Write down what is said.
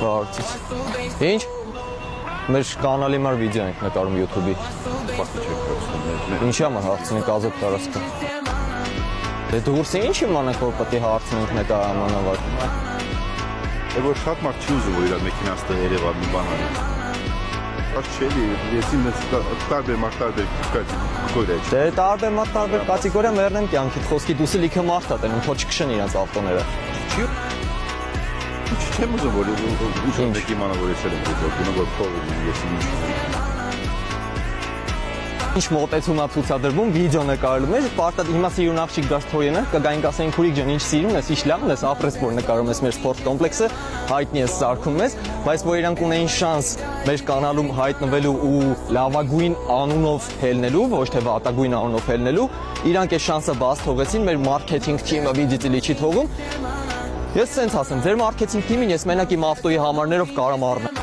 Հարցից։ Ինչ։ Մեր կանալի մար վիդեո ենք նկարում YouTube-ի։ Պատի չեք հարցնում։ Ինչի՞ համար հարցնենք ազատ տարածքը։ Դե դուրս ինչի մանանք որ պետք է հարցնենք մեկ ամանավար։ Որ շատ մարդ չի ուզում որ իր մեքենան ստե Երևան մի բան անի։ Aš չէ, ես ինձ տարբեր մարդ տարբեր կատեգորիա է։ Դե տարբեր կատեգորիա մեռնեմ կյանքիդ խոսքի դուսը լիքը մարդ ա տենում, թող չքշեն իրենց ավտոները։ Չեմ ուզում որ ուշում մեկ իմանա որ ես եմ գնում որ փողը ես ինչ։ Ինչ մոտեցում ա ցուցադրվում, վիդեո նկարում ես, պարտադիր հիմա սիրուն աղջիկ գաս թոյենը, կգային կասեն քուրիկ ջան, ինչ սիրուն ես, ինչ լավն ես, ապրես որ նկարում ես մեր սպորտ կոմպլեքսը, հայտնի ես սարքում ես, բայց որ իրանք ունեին շանս մեր կանալում հայտնվելու ու լավագույն անունով հելնելու, ոչ թե վատագույն անունով հելնելու, իրանք այս շանսը բաց թողեցին, մեր մարքեթինգ թիմը վիդիտիլի չի թողում։ Ես սենց ասեմ, ձեր մարքեթինգ թիմին ես մենակ իմ ավտոյի համարներով կարամ առնեմ։